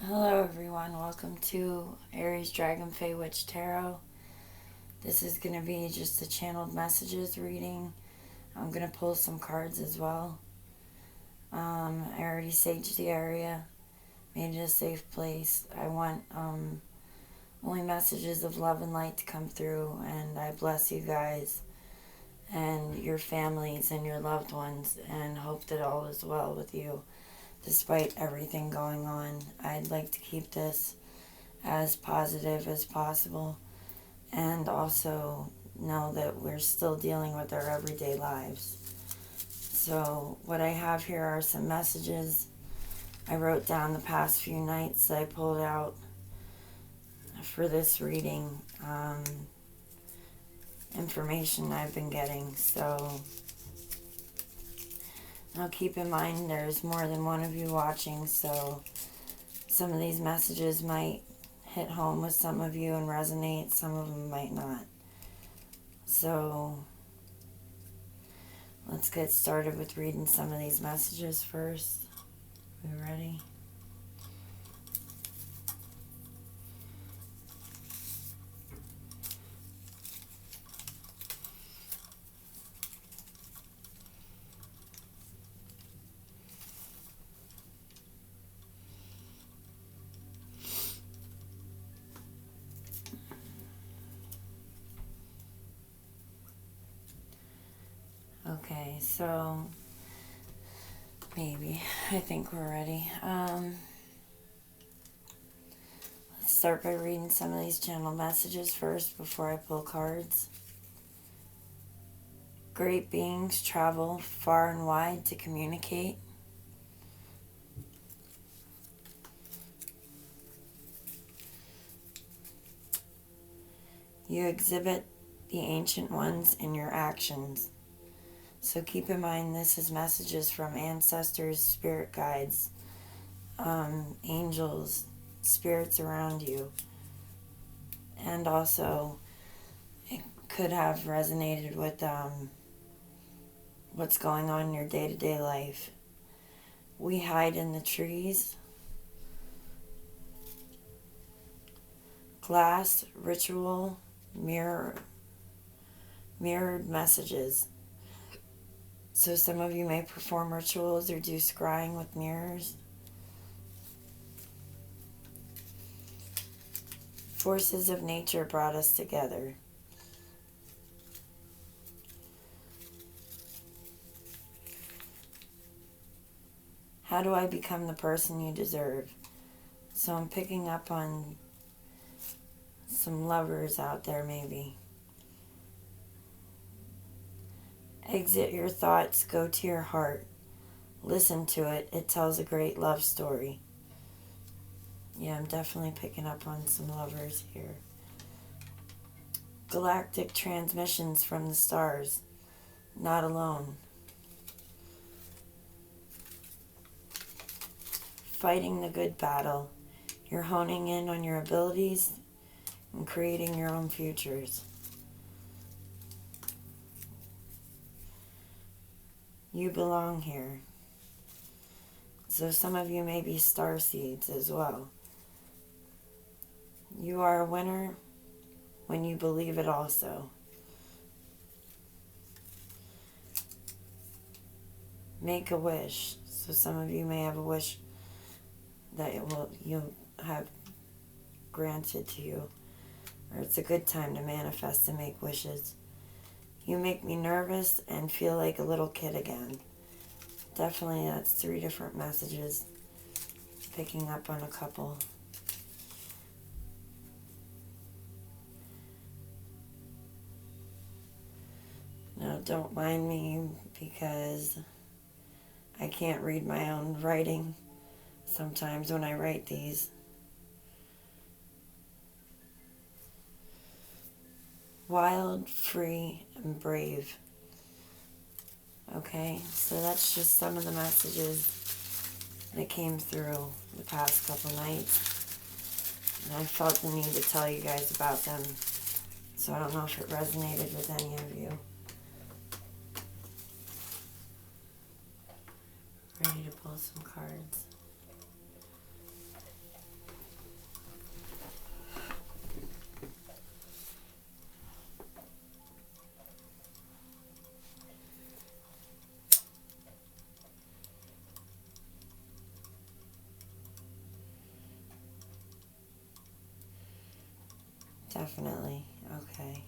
Hello everyone, welcome to Aries Dragon Fey Witch Tarot. This is going to be just a channeled messages reading. I'm going to pull some cards as well. I already saged the area, made it a safe place. I want only messages of love and light to come through, and I bless you guys and your families and your loved ones and hope that all is well with you. Despite everything going on, I'd like to keep this as positive as possible and also know that we're still dealing with our everyday lives. So what I have here are some messages I wrote down the past few nights that I pulled out for this reading, information I've been getting. So now keep in mind there's more than one of you watching, so some of these messages might hit home with some of you and resonate, some of them might not. So let's get started with reading some of these messages first. We ready? Okay, so maybe. I think we're ready. Let's start by reading some of these channel messages first before I pull cards. Great beings travel far and wide to communicate. You exhibit the ancient ones in your actions. So keep in mind this is messages from ancestors, spirit guides, angels, spirits around you. And also it could have resonated with what's going on in your day-to-day life. We hide in the trees. Glass, ritual, mirrored messages. So some of you may perform rituals or do scrying with mirrors. Forces of nature brought us together. How do I become the person you deserve? So I'm picking up on some lovers out there maybe. Exit your thoughts, go to your heart. Listen to it, it tells a great love story. Yeah, I'm definitely picking up on some lovers here. Galactic transmissions from the stars. Not alone. Fighting the good battle. You're honing in on your abilities and creating your own futures. You belong here. So some of you may be star seeds as well. You are a winner when you believe it also. Make a wish. So some of you may have a wish that you'll have granted to you. Or it's a good time to manifest and make wishes. You make me nervous and feel like a little kid again. Definitely that's 3 different messages. Picking up on a couple. Now don't mind me because I can't read my own writing sometimes when I write these. Wild, free, and brave. Okay, so that's just some of the messages that came through the past couple nights. And I felt the need to tell you guys about them. So I don't know if it resonated with any of you. Ready to pull some cards. Definitely. Okay.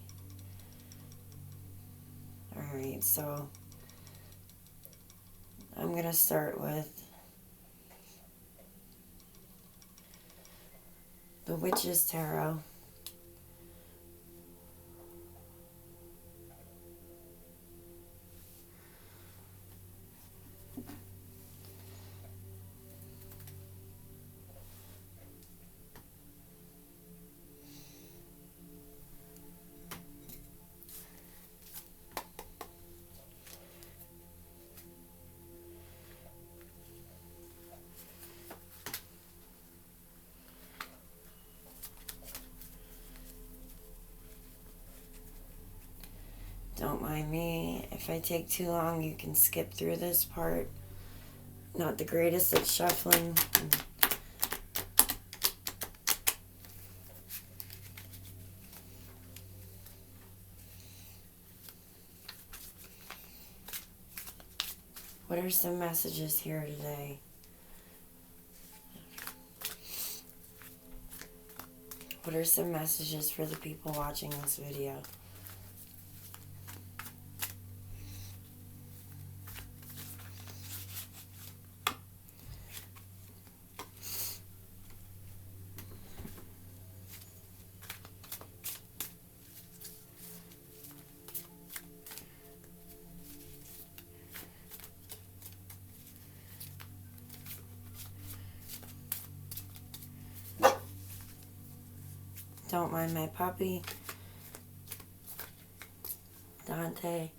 Alright, so I'm going to start with the Witch's Tarot. Don't mind me. If I take too long, you can skip through this part. Not the greatest at shuffling. What are some messages here today? What are some messages for the people watching this video? Don't mind my puppy, Dante,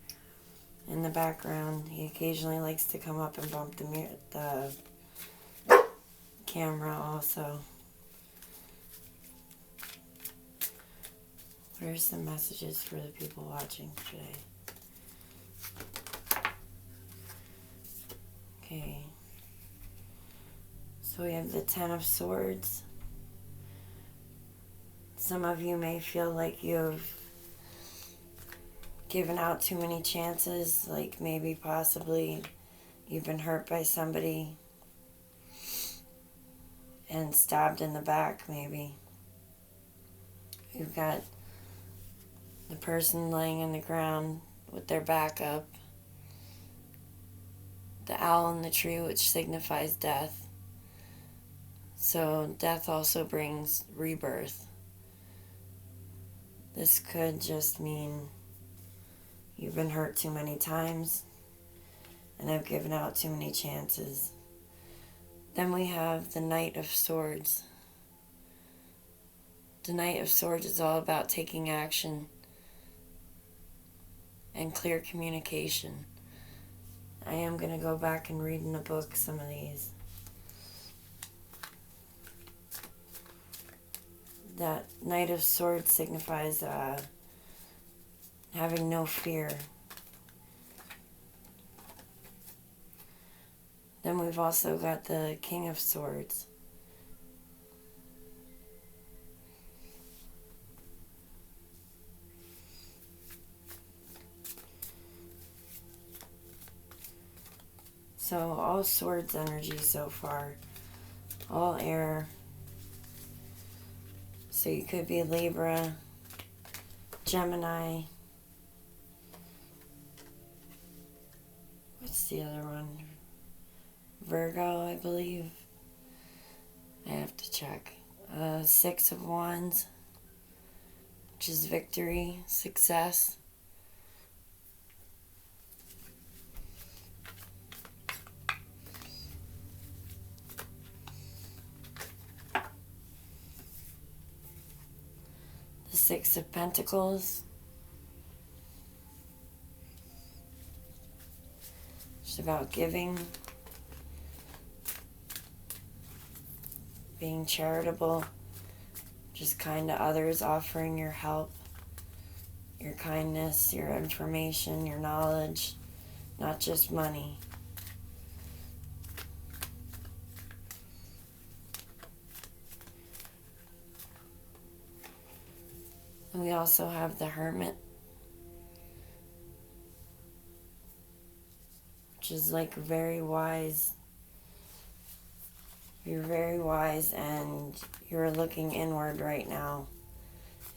in the background. He occasionally likes to come up and bump the camera also. What are some messages for the people watching today? Okay. So we have the Ten of Swords. Some of you may feel like you've given out too many chances, like maybe possibly you've been hurt by somebody and stabbed in the back, maybe. You've got the person laying in the ground with their back up. The owl in the tree, which signifies death. So death also brings rebirth. This could just mean you've been hurt too many times and have given out too many chances. Then we have the Knight of Swords. The Knight of Swords is all about taking action and clear communication. I am going to go back and read in the book some of these. That Knight of Swords signifies having no fear. Then we've also got the King of Swords. So all swords energy so far. All air. So you could be Libra, Gemini. What's the other one? Virgo, I believe. I have to check. Six of Wands, which is victory, success. The Six of Pentacles. It's about giving, being charitable, just kind to others, offering your help, your kindness, your information, your knowledge, not just money. And we also have the Hermit, which is like very wise. You're very wise and you're looking inward right now.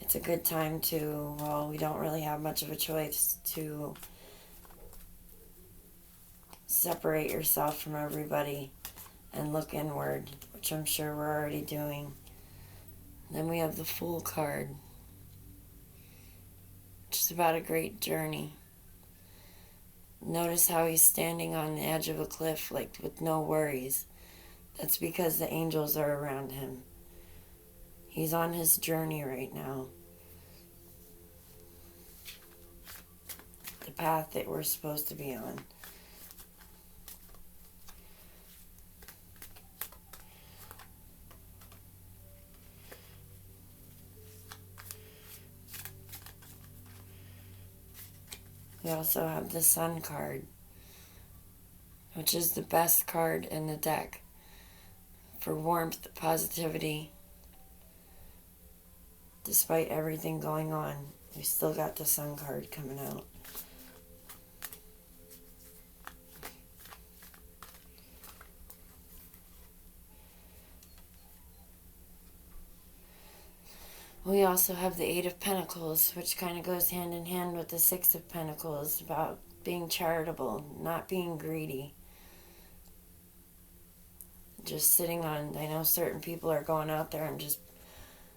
it's a good time to, well, we don't really have much of a choice to separate yourself from everybody and look inward, which I'm sure we're already doing. Then we have the Fool card, which is about a great journey. Notice how he's standing on the edge of a cliff, like with no worries. That's because the angels are around him. He's on his journey right now. The path that we're supposed to be on. We also have the Sun card, which is the best card in the deck for warmth, positivity. Despite everything going on, we still got the Sun card coming out. We also have the Eight of Pentacles, which kind of goes hand in hand with the Six of Pentacles, about being charitable, not being greedy. Just sitting on, I know certain people are going out there and just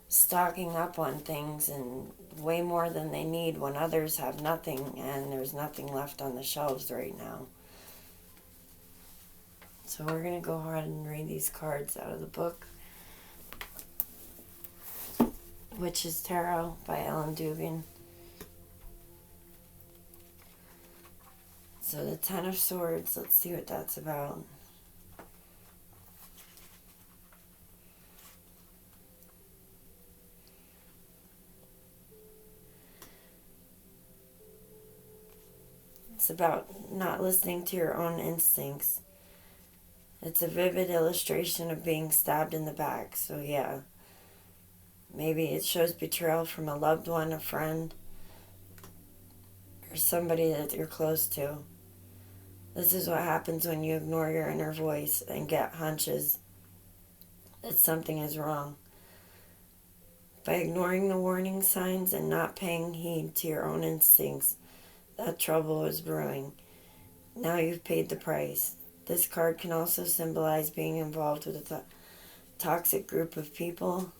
stocking up on things and way more than they need when others have nothing and there's nothing left on the shelves right now. So we're going to go ahead and read these cards out of the book. Witch's Tarot by Ellen Dugan. So the Ten of Swords, let's see what that's about. It's about not listening to your own instincts. It's a vivid illustration of being stabbed in the back, so yeah. Maybe it shows betrayal from a loved one, a friend, or somebody that you're close to. This is what happens when you ignore your inner voice and get hunches that something is wrong. By ignoring the warning signs and not paying heed to your own instincts, that trouble is brewing. Now you've paid the price. This card can also symbolize being involved with a toxic group of people,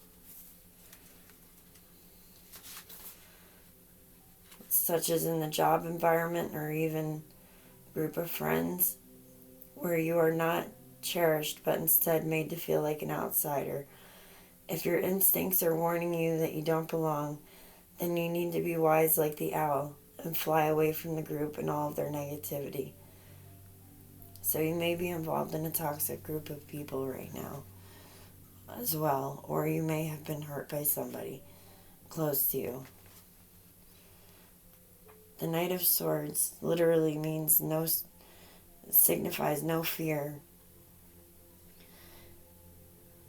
such as in the job environment or even group of friends, where you are not cherished but instead made to feel like an outsider. If your instincts are warning you that you don't belong, then you need to be wise like the owl and fly away from the group and all of their negativity. So you may be involved in a toxic group of people right now as well, or you may have been hurt by somebody close to you. The Knight of Swords literally means signifies no fear.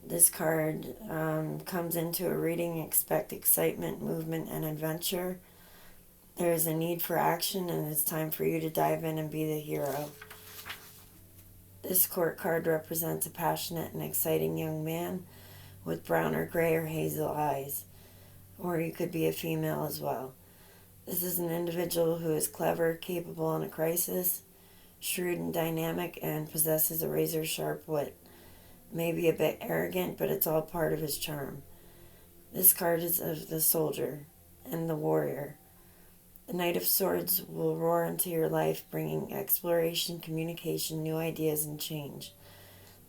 This card comes into a reading, expect excitement, movement, and adventure. There is a need for action, and it's time for you to dive in and be the hero. This court card represents a passionate and exciting young man with brown or gray or hazel eyes, or you could be a female as well. This is an individual who is clever, capable in a crisis, shrewd and dynamic, and possesses a razor-sharp wit. Maybe a bit arrogant, but it's all part of his charm. This card is of the soldier and the warrior. The Knight of Swords will roar into your life, bringing exploration, communication, new ideas, and change.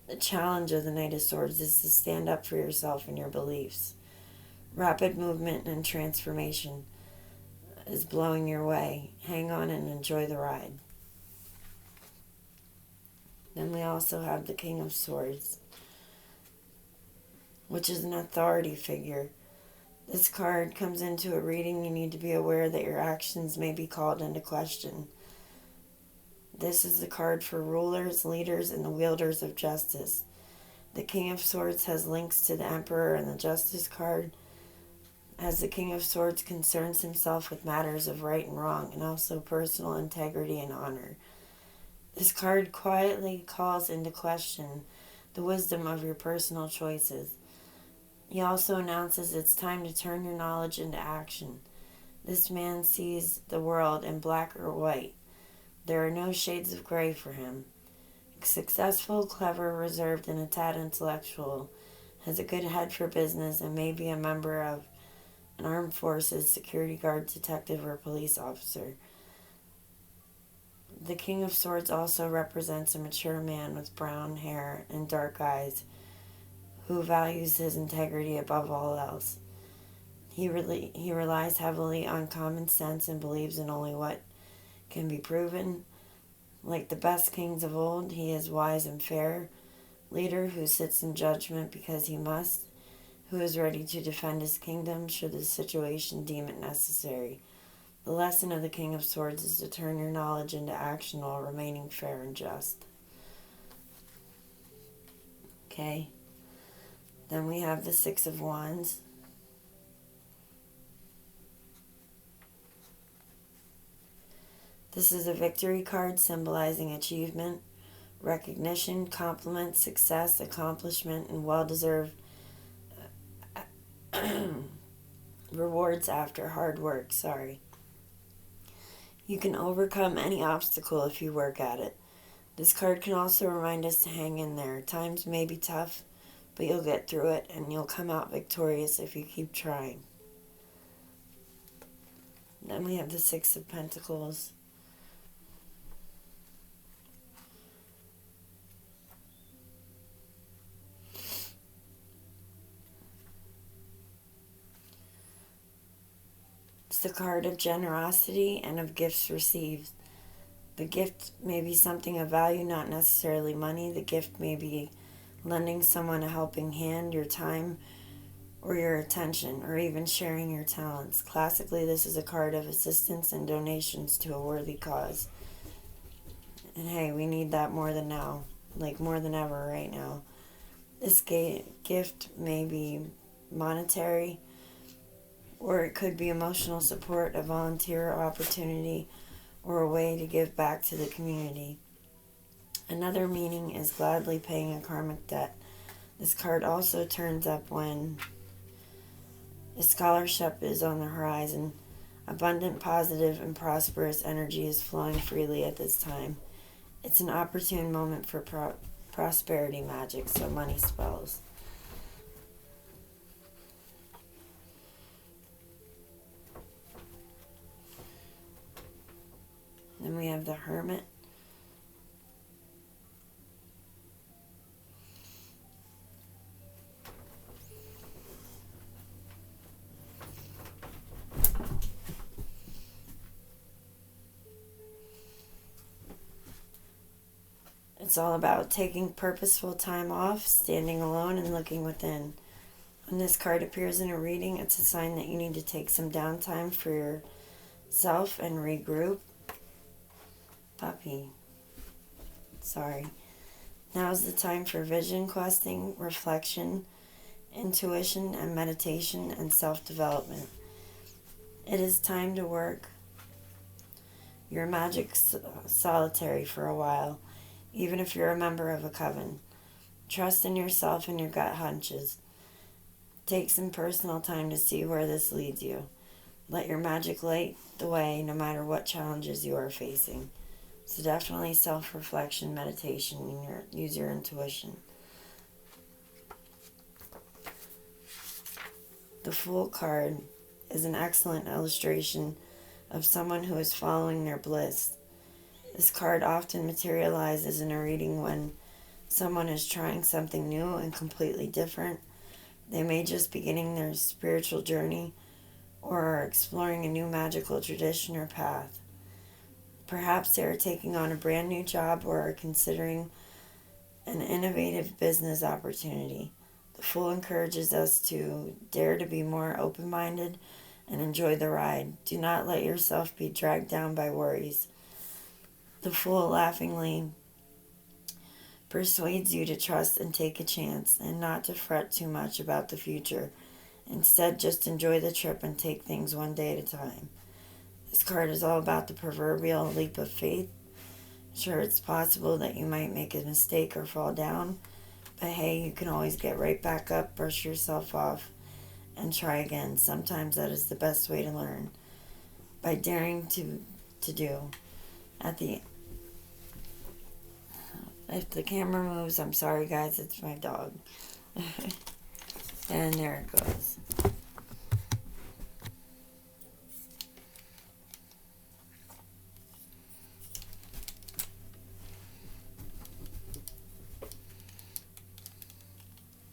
The challenge of the Knight of Swords is to stand up for yourself and your beliefs. Rapid movement and transformation is blowing your way. Hang on and enjoy the ride. Then we also have the King of Swords, which is an authority figure. This card comes into a reading. You need to be aware that your actions may be called into question. This is the card for rulers, leaders, and the wielders of justice. The King of Swords has links to the Emperor and the Justice card, as the King of Swords concerns himself with matters of right and wrong, and also personal integrity and honor. This card quietly calls into question the wisdom of your personal choices. He also announces it's time to turn your knowledge into action. This man sees the world in black or white. There are no shades of gray for him. Successful, clever, reserved, and a tad intellectual, has a good head for business, and may be a member of an armed forces, security guard, detective, or police officer. The King of Swords also represents a mature man with brown hair and dark eyes who values his integrity above all else. He relies heavily on common sense and believes in only what can be proven. Like the best kings of old, he is wise and fair, leader who sits in judgment because he must, who is ready to defend his kingdom should the situation deem it necessary. The lesson of the King of Swords is to turn your knowledge into action while remaining fair and just. Okay. Then we have the Six of Wands. This is a victory card symbolizing achievement, recognition, compliment, success, accomplishment, and well-deserved rewards after hard work. You can overcome any obstacle if you work at it. This card can also remind us to hang in there. Times may be tough, but you'll get through it, and you'll come out victorious if you keep trying. Then we have the Six of Pentacles. It's the card of generosity and of gifts received. The gift may be something of value, not necessarily money. The gift may be lending someone a helping hand, your time, or your attention, or even sharing your talents. Classically, this is a card of assistance and donations to a worthy cause. And hey, we need that more than now, like more than ever right now. This gift may be monetary, or it could be emotional support, a volunteer opportunity, or a way to give back to the community. Another meaning is gladly paying a karmic debt. This card also turns up when a scholarship is on the horizon. Abundant, positive, and prosperous energy is flowing freely at this time. It's an opportune moment for prosperity magic, so money spells. Then we have the Hermit. It's all about taking purposeful time off, standing alone, and looking within. When this card appears in a reading, it's a sign that you need to take some downtime for yourself and regroup. Puppy. Sorry. Now's the time for vision questing, reflection, intuition, and meditation, and self-development. It is time to work your magic solitary for a while, even if you're a member of a coven. Trust in yourself and your gut hunches. Take some personal time to see where this leads you. Let your magic light the way no matter what challenges you are facing. So definitely self-reflection, meditation, and use your intuition. The Fool card is an excellent illustration of someone who is following their bliss. This card often materializes in a reading when someone is trying something new and completely different. They may just be beginning their spiritual journey or are exploring a new magical tradition or path. Perhaps they are taking on a brand new job or are considering an innovative business opportunity. The Fool encourages us to dare to be more open-minded and enjoy the ride. Do not let yourself be dragged down by worries. The Fool laughingly persuades you to trust and take a chance and not to fret too much about the future. Instead, just enjoy the trip and take things one day at a time. This card is all about the proverbial leap of faith. Sure, it's possible that you might make a mistake or fall down, But hey, you can always get right back up, brush yourself off, and try again. Sometimes that is the best way to learn. By daring to do. At the If the camera moves, I'm sorry guys, it's my dog. And there it goes.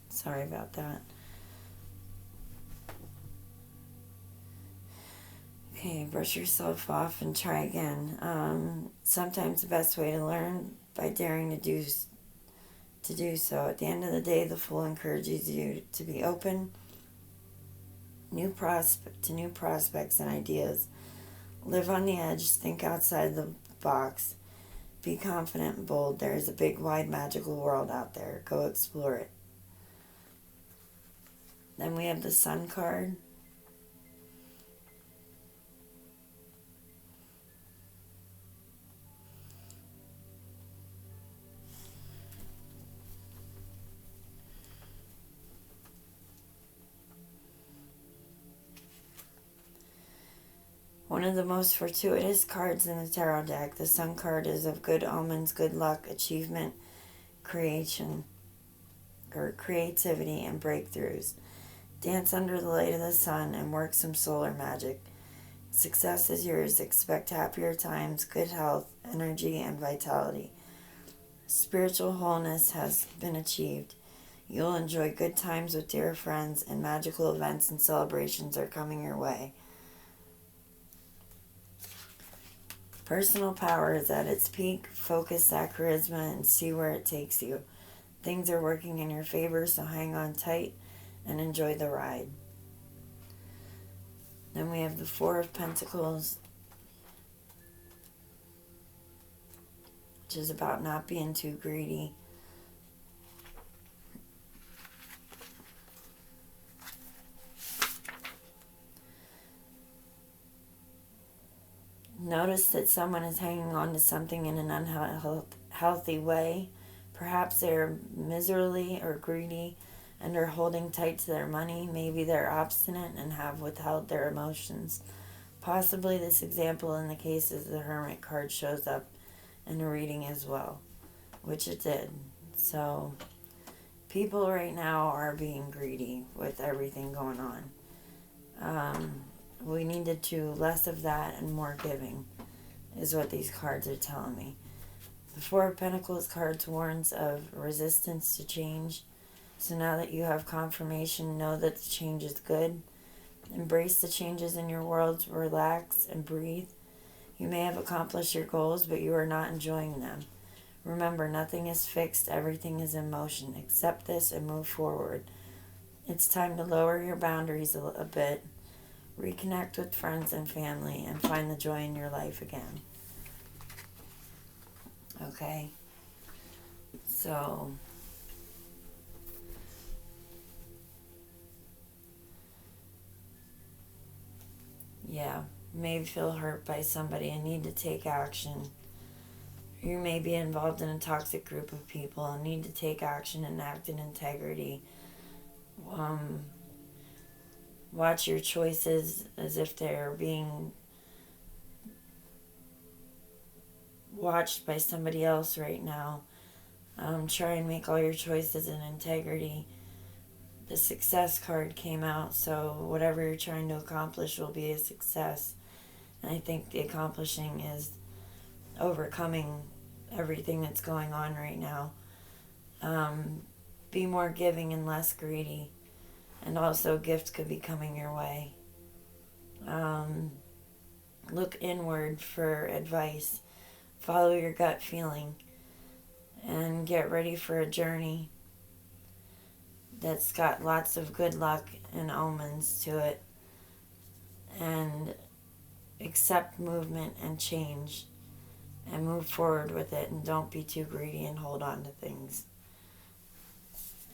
Sorry about that. Okay, brush yourself off and try again. Sometimes the best way to learn by daring to do so. At the end of the day, the Fool encourages you to be open to new prospects and ideas. Live on the edge, think outside the box, be confident and bold. There is a big, wide, magical world out there. Go explore it. Then we have the Sun card. One of the most fortuitous cards in the tarot deck, the Sun card is of good omens, good luck, achievement, creation, or creativity, and breakthroughs. Dance under the light of the sun and work some solar magic. Success is yours. Expect happier times, good health, energy, and vitality. Spiritual wholeness has been achieved. You'll enjoy good times with dear friends, and magical events and celebrations are coming your way. Personal power is at its peak. Focus that charisma and see where it takes you. Things are working in your favor, so hang on tight and enjoy the ride. Then we have the Four of Pentacles, which is about not being too greedy. Notice that someone is hanging on to something in an unhealthy way. Perhaps they're miserly or greedy and are holding tight to their money. Maybe they're obstinate and have withheld their emotions. Possibly this example in the case of the Hermit card shows up in a reading as well, which it did. So people right now are being greedy with everything going on. We need to do less of that and more giving, is what these cards are telling me. The Four of Pentacles cards warns of resistance to change. So now that you have confirmation, know that the change is good. Embrace the changes in your world, relax and breathe. You may have accomplished your goals, but you are not enjoying them. Remember, nothing is fixed, everything is in motion. Accept this and move forward. It's time to lower your boundaries a bit. Reconnect with friends and family and find the joy in your life again. Okay? So, yeah, you may feel hurt by somebody and need to take action. You may be involved in a toxic group of people and need to take action and act in integrity. Watch your choices as if they're being watched by somebody else right now. Try and make all your choices in integrity. The Success card came out, so whatever you're trying to accomplish will be a success. And I think the accomplishing is overcoming everything that's going on right now. Be more giving and less greedy. And also gifts could be coming your way. Look inward for advice. Follow your gut feeling. And get ready for a journey that's got lots of good luck and omens to it. And accept movement and change. And move forward with it. And don't be too greedy and hold on to things.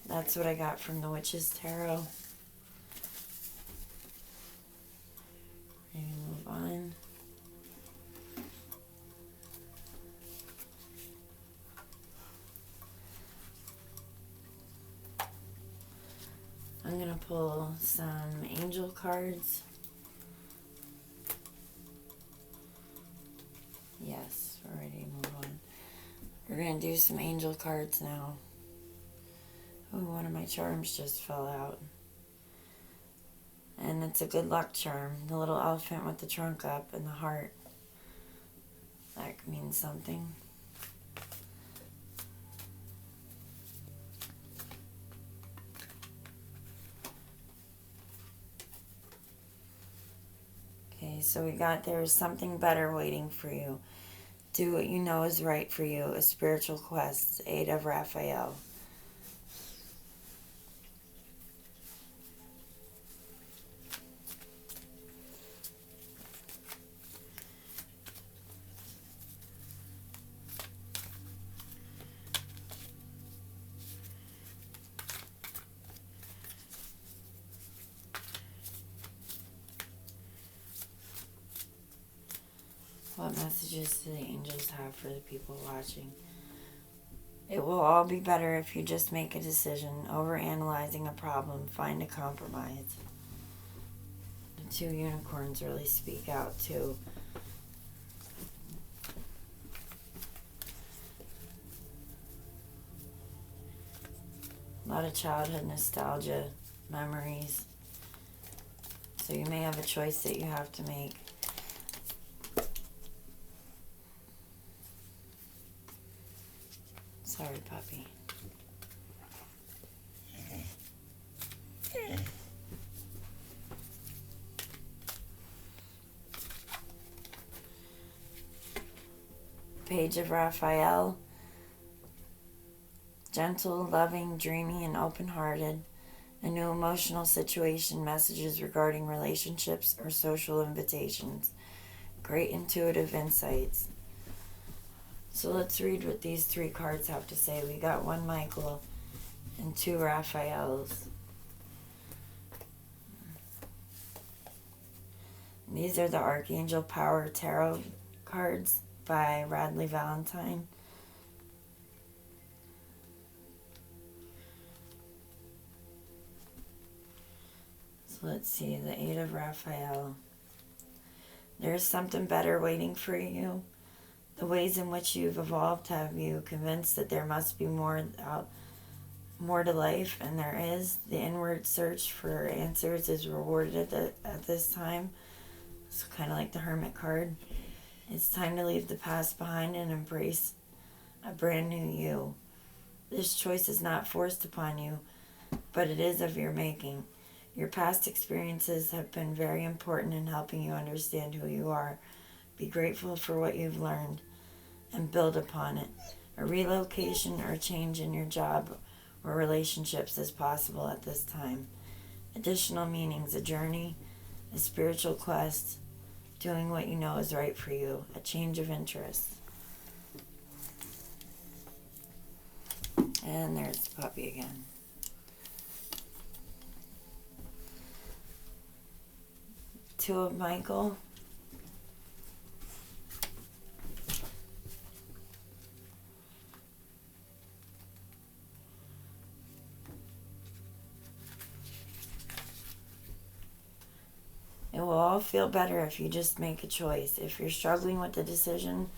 That's what I got from the Witch's Tarot. Maybe move on. I'm going to pull some angel cards. Yes, we're ready to move on. We're going to do some angel cards now. Oh, one of my charms just fell out. And it's a good luck charm. The little elephant with the trunk up and the heart. That means something. Okay, so we got there's something better waiting for you. Do what you know is right for you. A spiritual quest. 8 of Raphael. What messages do the angels have for the people watching? It will all be better if you just make a decision. Overanalyzing a problem, find a compromise. The 2 unicorns really speak out too. A lot of childhood nostalgia, memories. So you may have a choice that you have to make. Sorry, puppy. Page of Raphael. Gentle, loving, dreamy, and open-hearted. A new emotional situation, messages regarding relationships or social invitations. Great intuitive insights. So let's read what these 3 cards have to say. We got 1 Michael and 2 Raphaels. And these are the Archangel Power Tarot cards by Radley Valentine. So let's see, the 8 of Raphael. There's something better waiting for you. The ways in which you've evolved have you convinced that there must be more to life, and there is. The inward search for answers is rewarded at this time. It's kind of like the Hermit card. It's time to leave the past behind and embrace a brand new you. This choice is not forced upon you, but it is of your making. Your past experiences have been very important in helping you understand who you are. Be grateful for what you've learned and build upon it. A relocation or change in your job or relationships is possible at this time. Additional meanings, a journey, a spiritual quest, doing what you know is right for you, a change of interest. And there's the puppy again. Two of Michael. It will all feel better if you just make a choice. If you're struggling with the decision,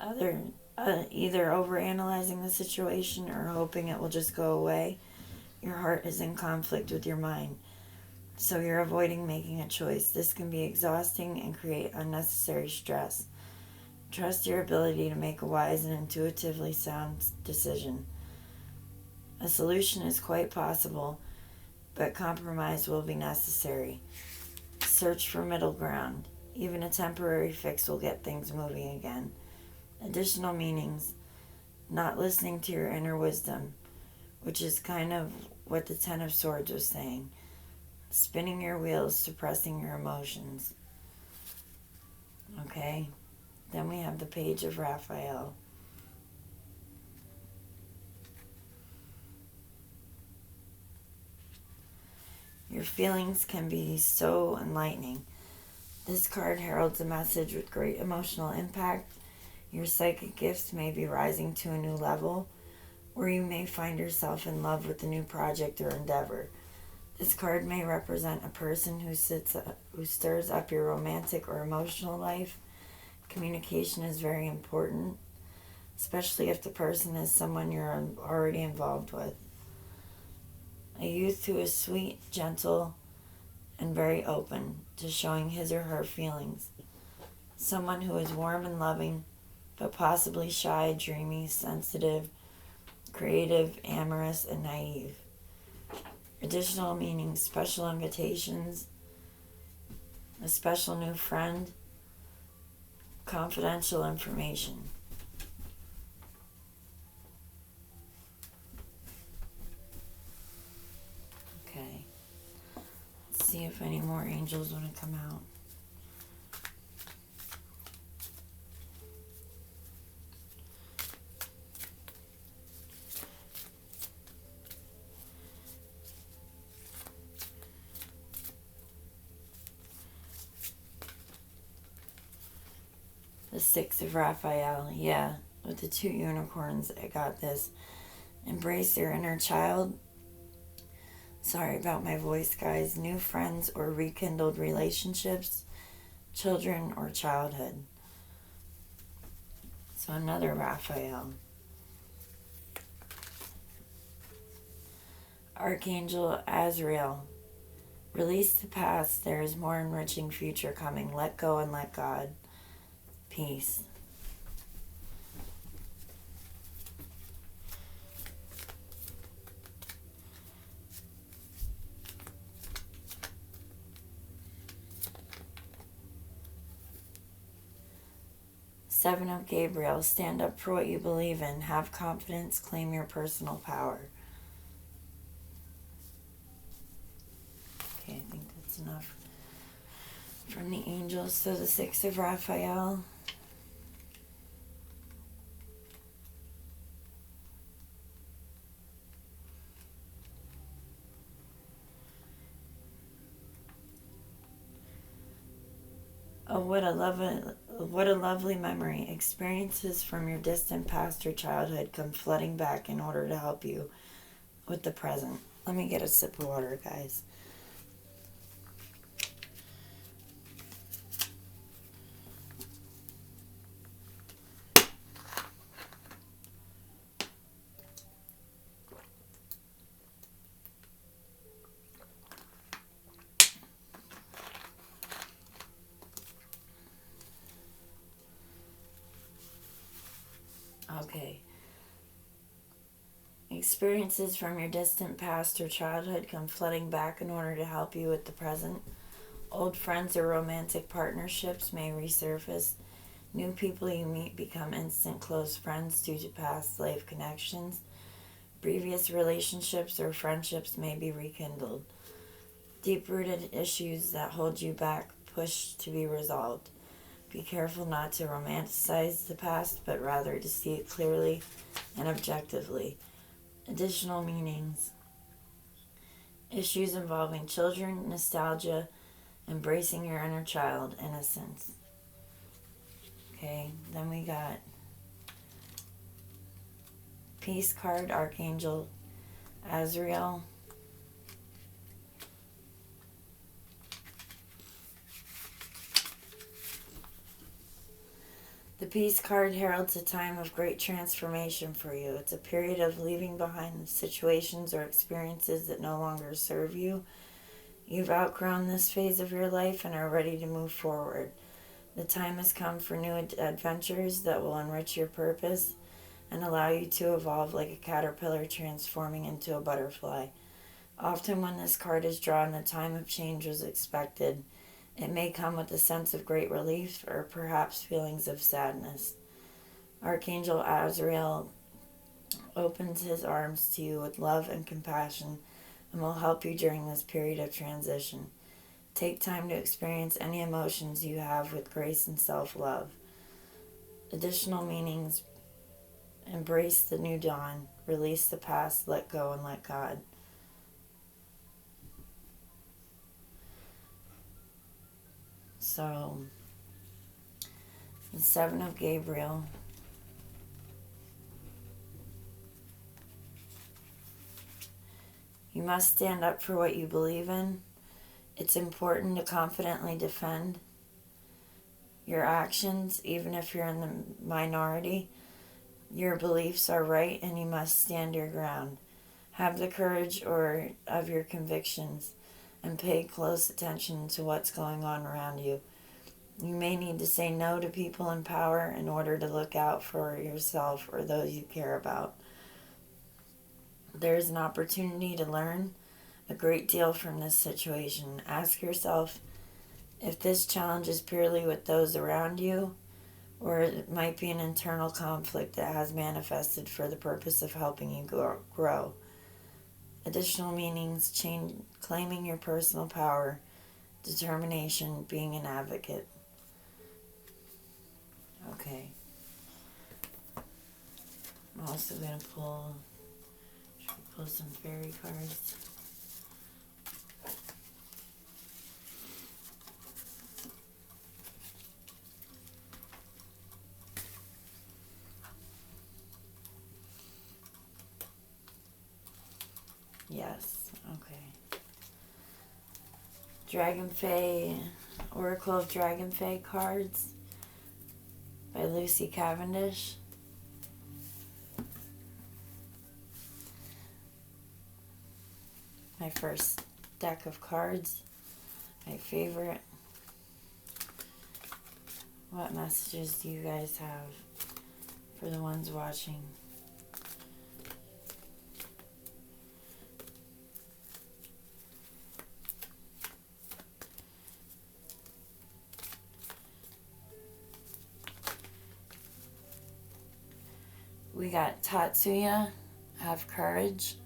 either overanalyzing the situation or hoping it will just go away, your heart is in conflict with your mind. So you're avoiding making a choice. This can be exhausting and create unnecessary stress. Trust your ability to make a wise and intuitively sound decision. A solution is quite possible, but compromise will be necessary. Search for middle ground. Even a temporary fix will get things moving again. Additional meanings. Not listening to your inner wisdom, which is kind of what the Ten of Swords was saying. Spinning your wheels, suppressing your emotions. Okay? Then we have the Page of Raphael. Your feelings can be so enlightening. This card heralds a message with great emotional impact. Your psychic gifts may be rising to a new level, where you may find yourself in love with a new project or endeavor. This card may represent a person who stirs up your romantic or emotional life. Communication is very important, especially if the person is someone you're already involved with. A youth who is sweet, gentle, and very open to showing his or her feelings. Someone who is warm and loving, but possibly shy, dreamy, sensitive, creative, amorous, and naive. Additional meanings: special invitations, a special new friend, confidential information. Okay. Let's see if any more angels want to come out. The Six of Raphael, yeah, with the two unicorns, I got this. Embrace your inner child. Sorry about my voice, guys. New friends or rekindled relationships, children or childhood. So another Raphael. Archangel Azrael. Release the past. There is more enriching future coming. Let go and let God. Peace. Seven of Gabriel. Stand up for what you believe in. Have confidence. Claim your personal power. Okay, I think that's enough from the angels. So the Six of Raphael. Oh, what a lovely memory. Experiences from your distant past or childhood come flooding back in order to help you with the present. Let me get a sip of water, guys. Okay. Experiences from your distant past or childhood come flooding back in order to help you with the present. Old friends or romantic partnerships may resurface. New people you meet become instant close friends due to past life connections. Previous relationships or friendships may be rekindled. Deep-rooted issues that hold you back push to be resolved. Be careful not to romanticize the past, but rather to see it clearly and objectively. Additional meanings: issues involving children, nostalgia, embracing your inner child, innocence. Okay, then we got Peace card, Archangel Azrael. The Peace card heralds a time of great transformation for you. It's a period of leaving behind situations or experiences that no longer serve you. You've outgrown this phase of your life and are ready to move forward. The time has come for new adventures that will enrich your purpose and allow you to evolve like a caterpillar transforming into a butterfly. Often when this card is drawn, the time of change was expected. It may come with a sense of great relief or perhaps feelings of sadness. Archangel Azrael opens his arms to you with love and compassion and will help you during this period of transition. Take time to experience any emotions you have with grace and self-love. Additional meanings: embrace the new dawn, release the past, let go and let God. So, the Seven of Gabriel. You must stand up for what you believe in. It's important to confidently defend your actions, even if you're in the minority. Your beliefs are right and you must stand your ground. Have the courage of your convictions and pay close attention to what's going on around you. You may need to say no to people in power in order to look out for yourself or those you care about. There is an opportunity to learn a great deal from this situation. Ask yourself if this challenge is purely with those around you, or it might be an internal conflict that has manifested for the purpose of helping you grow. Additional meanings: claiming your personal power, determination, being an advocate. Okay. I'm also going to pull some fairy cards. Yes, okay. Dragon Fae, Oracle of Dragon Fae cards by Lucy Cavendish. My first deck of cards, my favorite. What messages do you guys have for the ones watching? We got Tatsuya, have courage.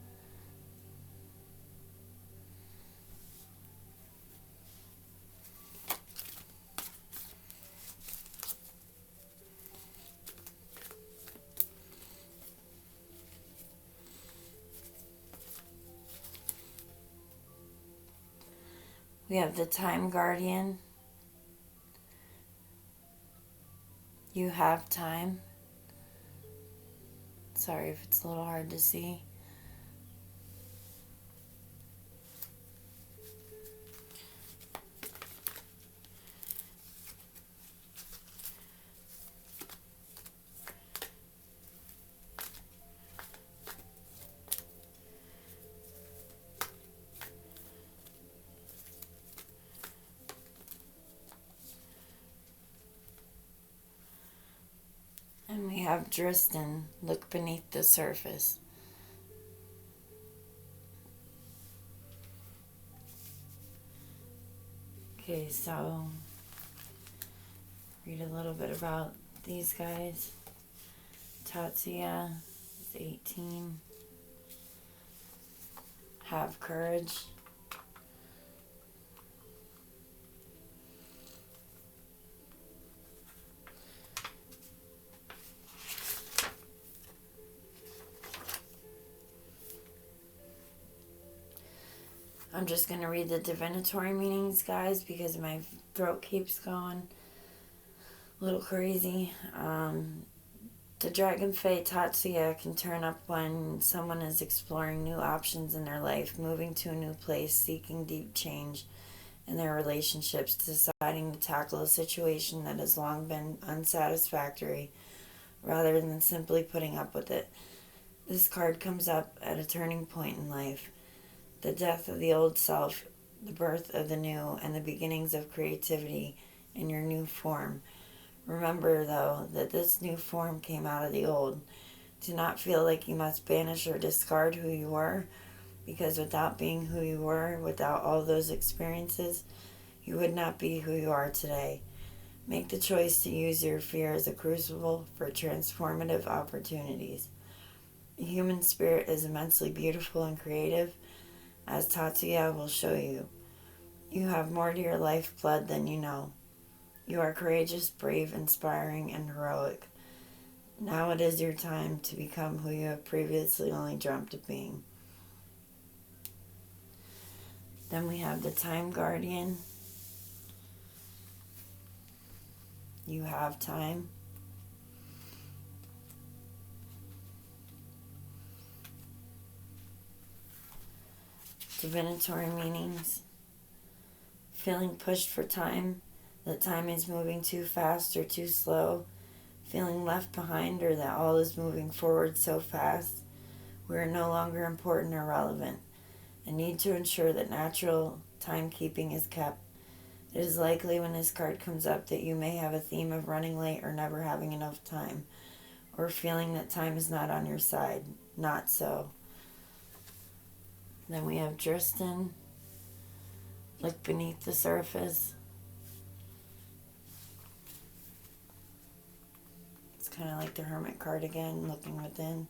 We have the Time Guardian. You have time. Sorry if it's a little hard to see. And we have Dristan, look beneath the surface. Okay, so read a little bit about these guys. Tatsuya is 18. Have courage. I'm just going to read the divinatory meanings, guys, because my throat keeps going a little crazy. The Dragon Fae Tatsuya can turn up when someone is exploring new options in their life, moving to a new place, seeking deep change in their relationships, deciding to tackle a situation that has long been unsatisfactory rather than simply putting up with it. This card comes up at a turning point in life. The death of the old self, the birth of the new, and the beginnings of creativity in your new form. Remember, though, that this new form came out of the old. Do not feel like you must banish or discard who you were, because without being who you were, without all those experiences, you would not be who you are today. Make the choice to use your fear as a crucible for transformative opportunities. The human spirit is immensely beautiful and creative, as Tatsuya will show you. You have more to your lifeblood than you know. You are courageous, brave, inspiring, and heroic. Now it is your time to become who you have previously only dreamt of being. Then we have the Time Guardian. You have time. Divinatory meanings. Feeling pushed for time, that time is moving too fast or too slow. Feeling left behind, or that all is moving forward so fast we are no longer important or relevant. A need to ensure that natural timekeeping is kept. It is likely when this card comes up that you may have a theme of running late or never having enough time, or feeling that time is not on your side. Not so. Then we have Dristan. Look beneath the surface. It's kind of like the Hermit card again, looking within.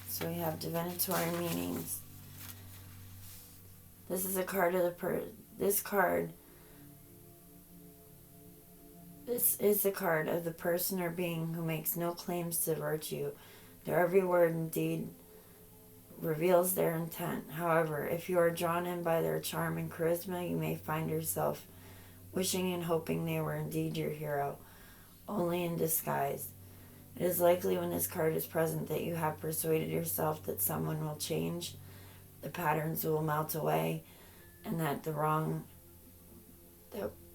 So we have divinatory meanings. This is a card of this is the card of the person or being who makes no claims to virtue. Their every word and deed reveals their intent. However, if you are drawn in by their charm and charisma, you may find yourself wishing and hoping they were indeed your hero, only in disguise. It is likely when this card is present that you have persuaded yourself that someone will change, the patterns will melt away, and that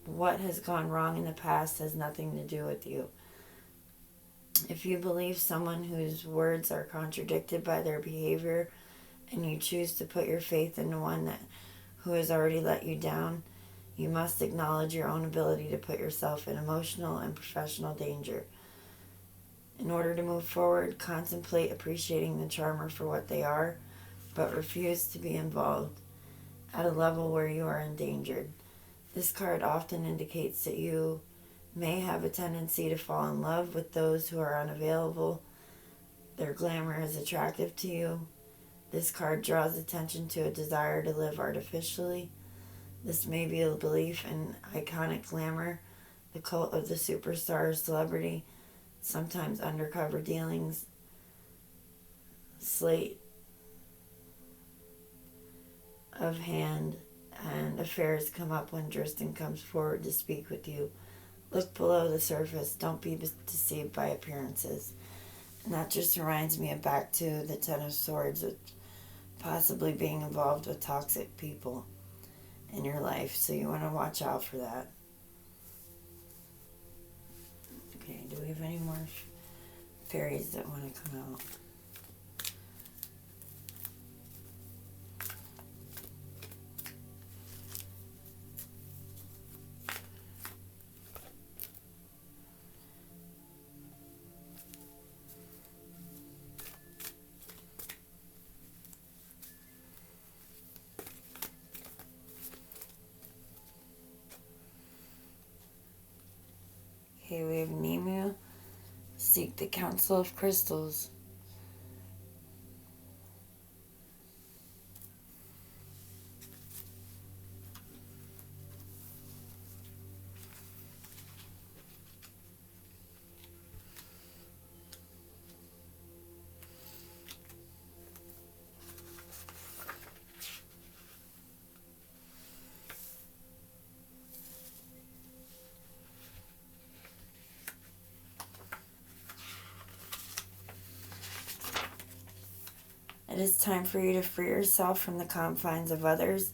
what has gone wrong in the past has nothing to do with you. If you believe someone whose words are contradicted by their behavior, and you choose to put your faith into one who has already let you down, you must acknowledge your own ability to put yourself in emotional and professional danger. In order to move forward, contemplate appreciating the charmer for what they are, but refuse to be involved at a level where you are endangered. This card often indicates that you may have a tendency to fall in love with those who are unavailable. Their glamour is attractive to you. This card draws attention to a desire to live artificially. This may be a belief in iconic glamour, the cult of the superstar or celebrity, sometimes undercover dealings, sleight of hand, and affairs come up when Dristan comes forward to speak with you. Look below the surface. Don't be deceived by appearances. And that just reminds me of back to the Ten of Swords, with possibly being involved with toxic people in your life. So you want to watch out for that. Okay, do we have any more fairies that want to come out? Okay, we have Nimue. Seek the Council of Crystals. It is time for you to free yourself from the confines of others'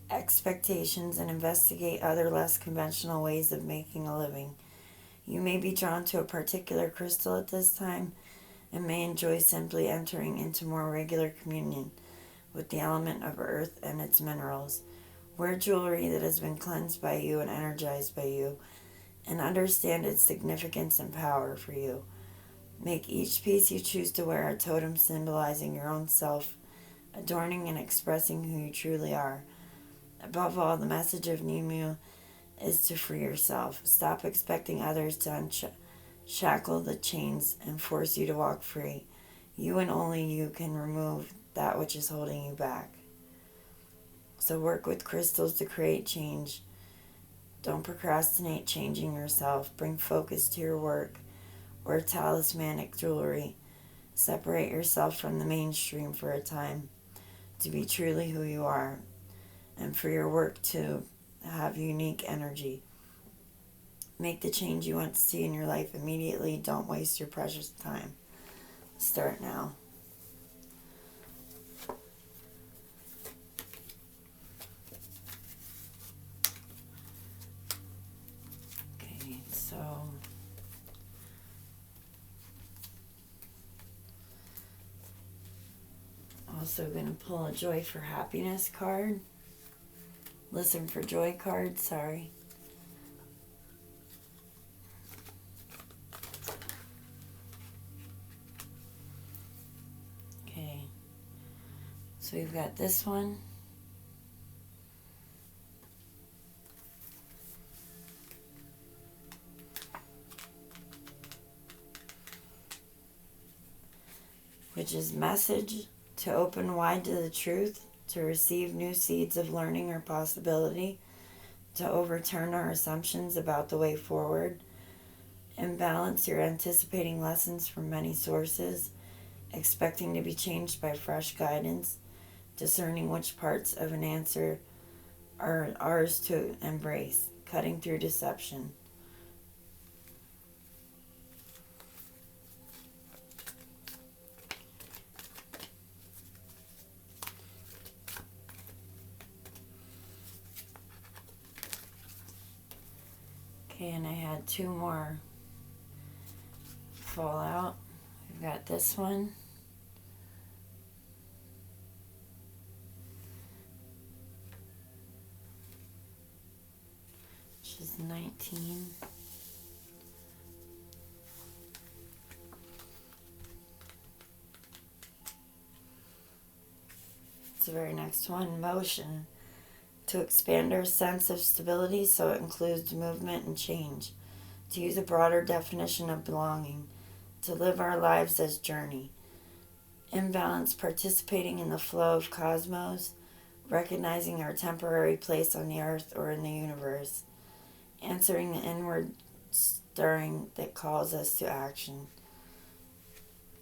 expectations and investigate other less conventional ways of making a living. You may be drawn to a particular crystal at this time and may enjoy simply entering into more regular communion with the element of earth and its minerals. Wear jewelry that has been cleansed by you and energized by you, and understand its significance and power for you. Make each piece you choose to wear a totem symbolizing your own self, adorning and expressing who you truly are. Above all, the message of Nimue is to free yourself. Stop expecting others to unshackle the chains and force you to walk free. You and only you can remove that which is holding you back. So work with crystals to create change. Don't procrastinate changing yourself. Bring focus to your work. Wear talismanic jewelry. Separate yourself from the mainstream for a time to be truly who you are, and for your work to have unique energy. Make the change you want to see in your life immediately. Don't waste your precious time. Start now. Okay, so also going to pull a Joy for Happiness card. Listen for Joy card, sorry. Okay, so we've got this one. Which is message to open wide to the truth, to receive new seeds of learning or possibility, to overturn our assumptions about the way forward. Imbalance, you're anticipating lessons from many sources, expecting to be changed by fresh guidance, discerning which parts of an answer are ours to embrace, cutting through deception. Okay, and I had two more fall out. We've got this one. Which is 19. It's the very next one, motion. To expand our sense of stability so it includes movement and change. To use a broader definition of belonging. To live our lives as journey. Imbalance, participating in the flow of cosmos, recognizing our temporary place on the earth or in the universe. Answering the inward stirring that calls us to action.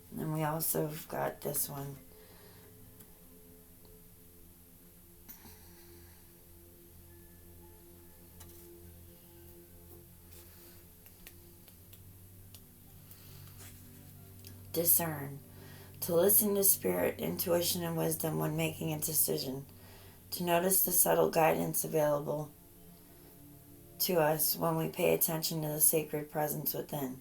And then we also have got this one. Discern. To listen to spirit, intuition, and wisdom when making a decision. To notice the subtle guidance available to us when we pay attention to the sacred presence within.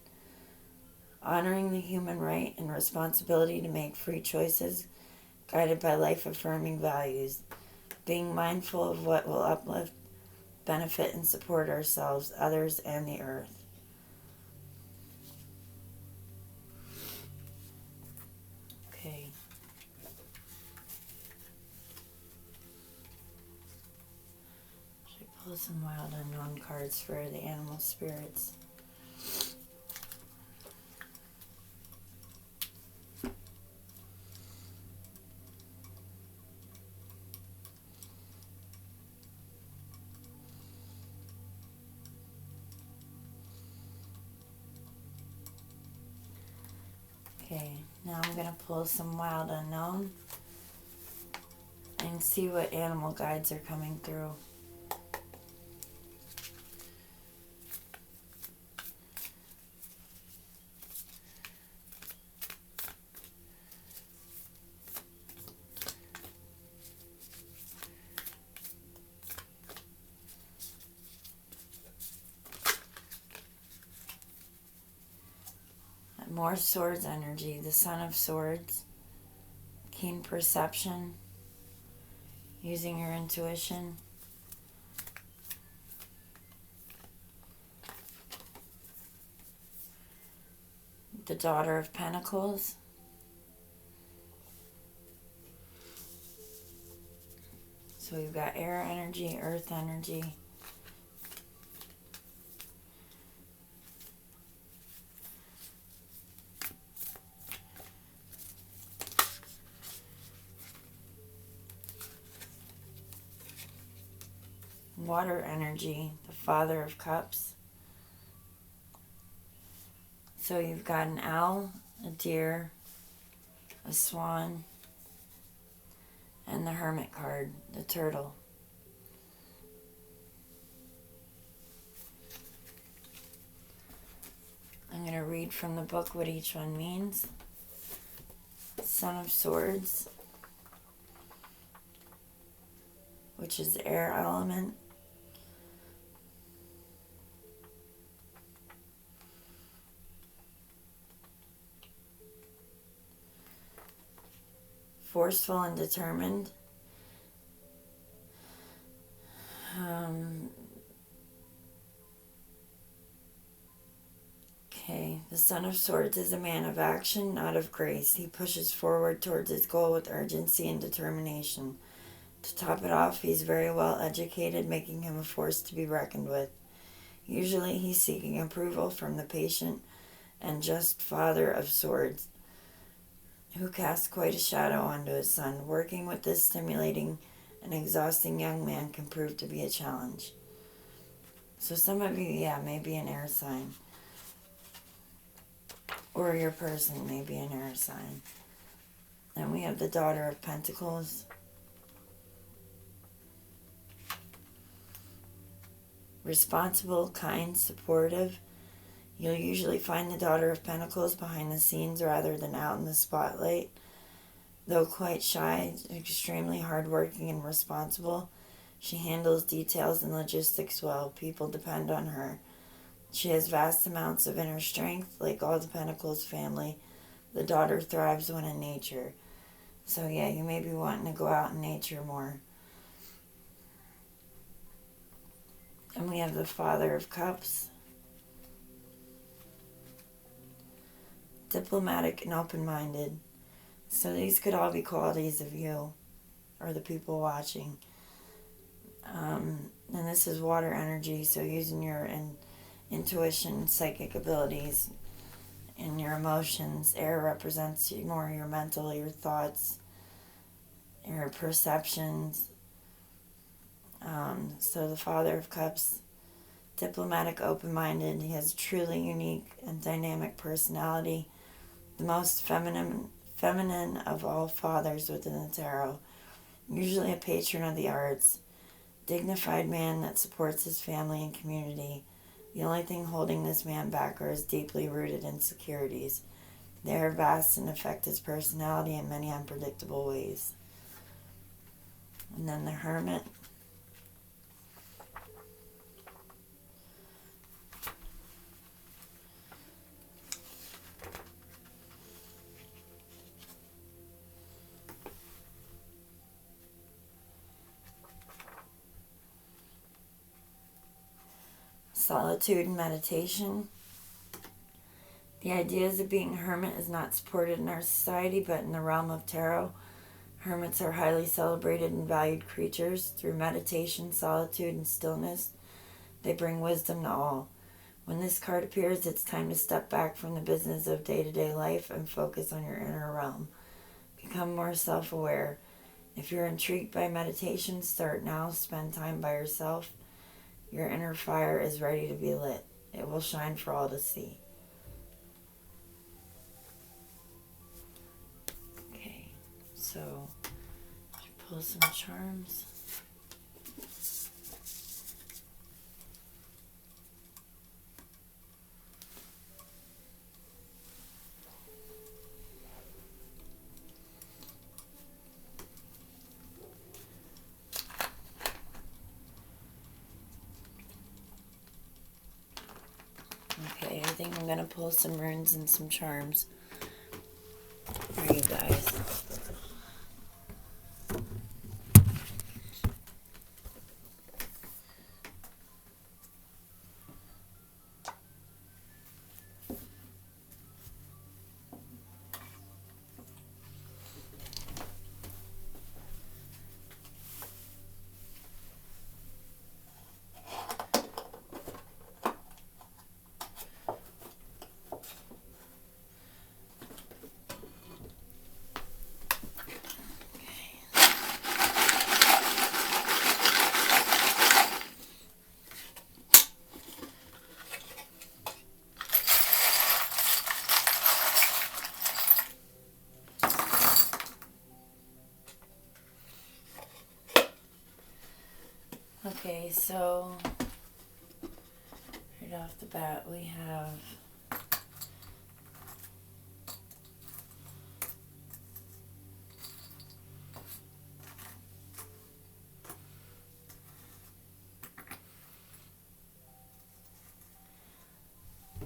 Honoring the human right and responsibility to make free choices guided by life-affirming values. Being mindful of what will uplift, benefit, and support ourselves, others, and the earth. Okay. Should I pull some wild unknown cards for the animal spirits? Okay, now I'm going to pull some wild unknown and see what animal guides are coming through. More swords energy, the Son of Swords, keen perception, using your intuition. The Daughter of Pentacles. So we've got air energy, earth energy. Water energy, the Father of Cups. So you've got an owl, a deer, a swan, and the Hermit card, the turtle. read from the book what each one means. Son of Swords, which is the air element. Forceful and determined. The Son of Swords is a man of action, not of grace. He pushes forward towards his goal with urgency and determination. To top it off, he's very well educated, making him a force to be reckoned with. Usually he's seeking approval from the patient and just Father of Swords, who casts quite a shadow onto his son. Working with this stimulating and exhausting young man can prove to be a challenge. So some of you, may be an air sign. Or your person may be an air sign. Then we have the Daughter of Pentacles. Responsible, kind, supportive. You'll usually find the Daughter of Pentacles behind the scenes rather than out in the spotlight. Though quite shy, extremely hardworking and responsible, she handles details and logistics well. People depend on her. She has vast amounts of inner strength. Like all the Pentacles family, the daughter thrives when in nature. So you may be wanting to go out in nature more. And we have the Father of Cups. Diplomatic and open-minded. So these could all be qualities of you or the people watching. And this is water energy, so using your intuition, psychic abilities, and your emotions. Air represents more your mental, your thoughts, your perceptions. So the Father of Cups, diplomatic, open-minded. He has a truly unique and dynamic personality. The most feminine of all fathers within the tarot. Usually a patron of the arts. Dignified man that supports his family and community. The only thing holding this man back are his deeply rooted insecurities. They are vast and affect his personality in many unpredictable ways. And then the Hermit. Solitude and meditation. The ideas of being a hermit is not supported in our society, but in the realm of tarot, hermits are highly celebrated and valued creatures. Through meditation, solitude, and stillness, they bring wisdom to all. When this card appears, it's time to step back from the business of day-to-day life and focus on your inner realm. Become more self-aware. If you're intrigued by meditation, start now. Spend time by yourself. Your inner fire is ready to be lit. It will shine for all to see. Okay, so pull some charms. Okay, I think I'm going to pull some runes and some charms for you guys. Okay, so right off the bat we have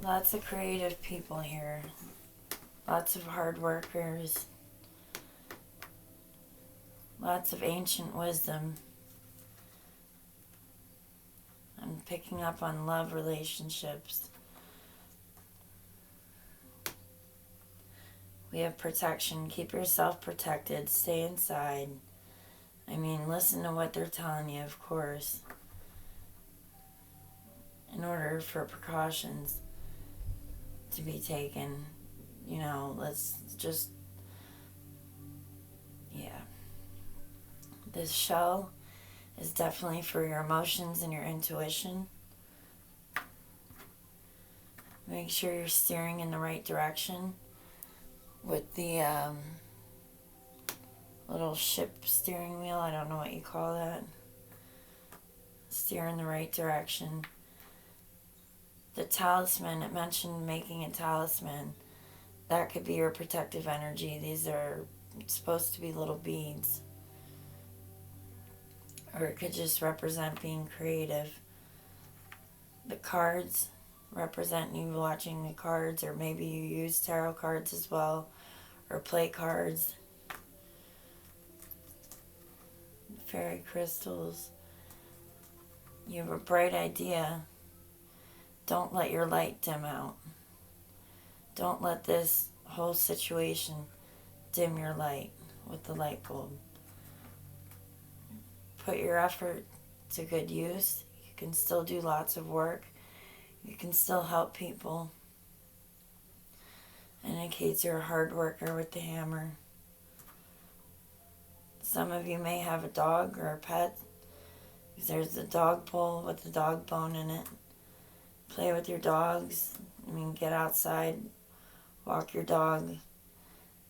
Lots of creative people here. Lots of hard workers. Lots of ancient wisdom. I'm picking up on love relationships. We have protection. Keep yourself protected. Stay inside. I mean, listen to what they're telling you, of course. In order for precautions to be taken, let's just, yeah. This shell is definitely for your emotions and your intuition. Make sure you're steering in the right direction with the little ship steering wheel. I don't know what you call that. Steer in the right direction. The talisman, it mentioned making a talisman. That could be your protective energy. These are supposed to be little beads. Or it could just represent being creative. The cards represent you watching the cards, or maybe you use tarot cards as well, or play cards. Fairy crystals. You have a bright idea. Don't let your light dim out. Don't let this whole situation dim your light with the light bulb. Put your effort to good use. You can still do lots of work. You can still help people. Indicates you're a hard worker with the hammer. Some of you may have a dog or a pet. There's a dog bowl with the dog bone in it. Play with your dogs. Get outside. Walk your dog.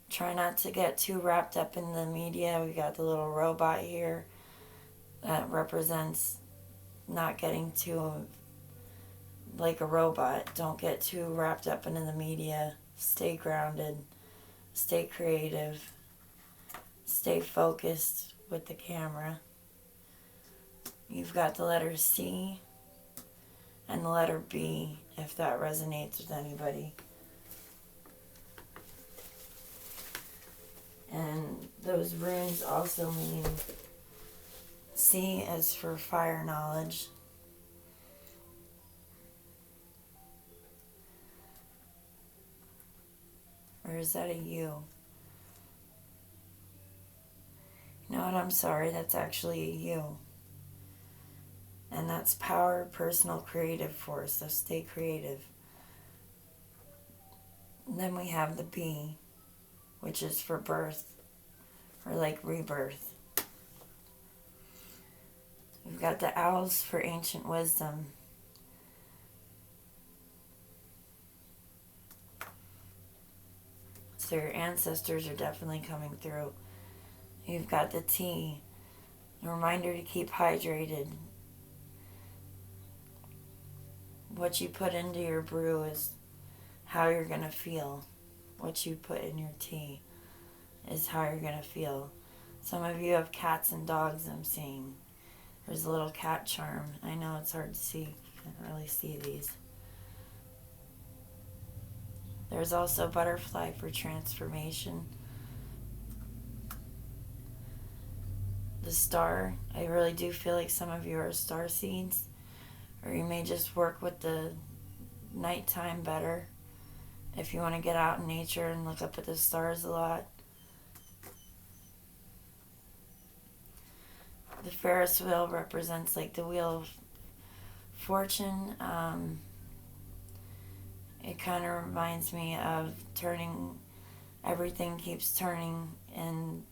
Try not to get too wrapped up in the media. We got the little robot here that represents not getting too like a robot. Don't get too wrapped up into the media. Stay grounded. Stay creative. Stay focused with the camera. You've got the letter C and the letter B, if that resonates with anybody. And those runes also mean C is for fire knowledge. Or is that a U? You know what, I'm sorry, that's actually a U. And that's power, personal, creative force, so stay creative. And then we have the B, which is for birth, or like rebirth. We've got the owls for ancient wisdom. So your ancestors are definitely coming through. You've got the T, a reminder to keep hydrated. What you put into your brew is how you're going to feel. What you put in your tea is how you're going to feel. Some of you have cats and dogs, I'm seeing. There's a little cat charm. I know it's hard to see. You can't really see these. There's also butterfly for transformation. The star, I really do feel like some of you are star seeds. Or you may just work with the nighttime better. If you want to get out in nature and look up at the stars a lot. The Ferris wheel represents like the wheel of fortune. It kind of reminds me of turning, everything keeps turning in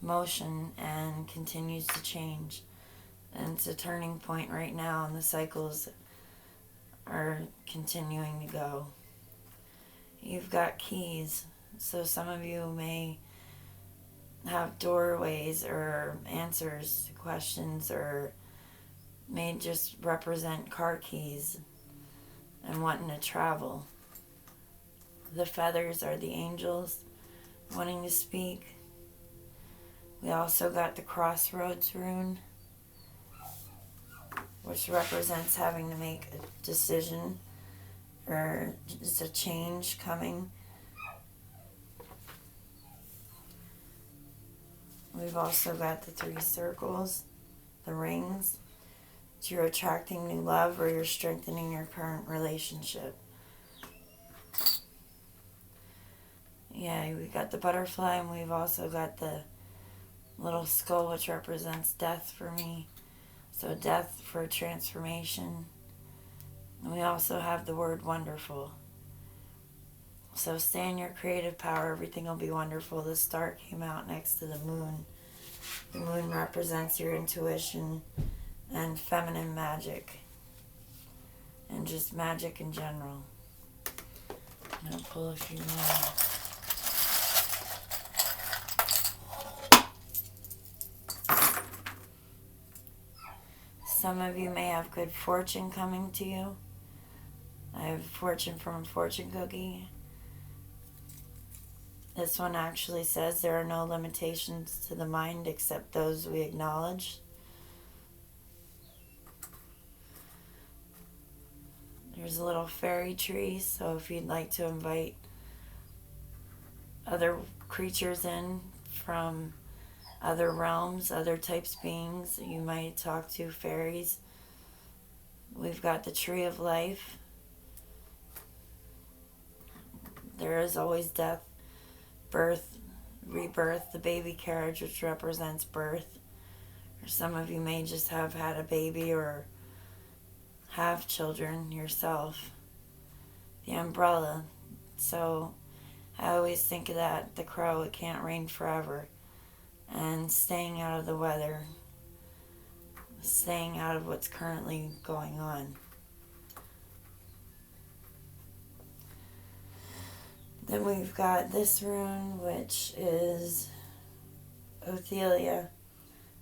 motion and continues to change. And it's a turning point right now, and the cycles are continuing to go. You've got keys, so some of you may have doorways or answers to questions, or may just represent car keys and wanting to travel. The feathers are the angels wanting to speak. We also got the crossroads rune, which represents having to make a decision or just a change coming. We've also got the 3 circles, the rings. So you're attracting new love or you're strengthening your current relationship. Yeah, we got the butterfly, and we've also got the little skull, which represents death for me. So death for transformation. And we also have the word wonderful. So stay in your creative power. Everything will be wonderful. The star came out next to the moon. The moon represents your intuition and feminine magic. And just magic in general. I'm going to pull a few more. Some of you may have good fortune coming to you. I have fortune from a fortune cookie. This one actually says there are no limitations to the mind except those we acknowledge. There's a little fairy tree, so if you'd like to invite other creatures in from other realms, other types of beings that you might talk to, fairies. We've got the tree of life. There is always death, birth, rebirth, the baby carriage, which represents birth. Or some of you may just have had a baby or have children yourself. The umbrella. So I always think of that, the crow, it can't rain forever. And staying out of the weather. Staying out of what's currently going on. Then we've got this rune, which is Othelia,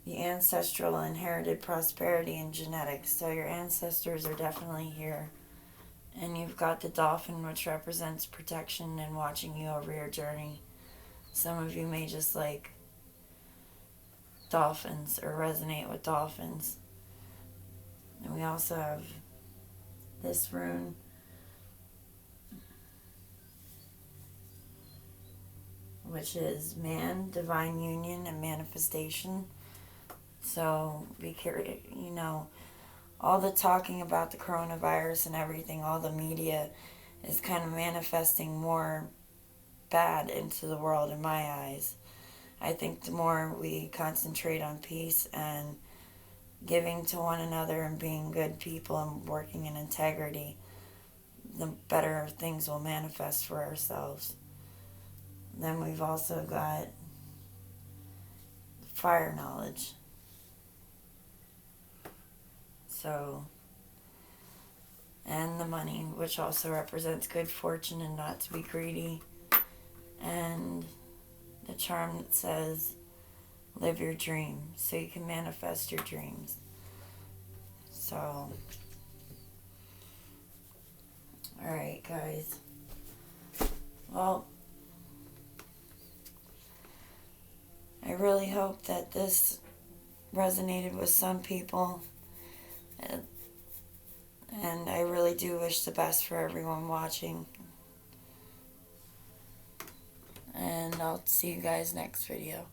the ancestral inherited prosperity and genetics. So your ancestors are definitely here. And you've got the dolphin, which represents protection and watching you over your journey. Some of you may just like dolphins or resonate with dolphins. And we also have this rune, which is man, divine union, and manifestation. So be careful, all the talking about the coronavirus and everything, all the media is kind of manifesting more bad into the world in my eyes. I think the more we concentrate on peace and giving to one another and being good people and working in integrity, the better things will manifest for ourselves. Then we've also got fire knowledge. So, and the money, which also represents good fortune and not to be greedy. And the charm that says, live your dream, so you can manifest your dreams. So, alright guys. Well, I really hope that this resonated with some people. And I really do wish the best for everyone watching. And I'll see you guys next video.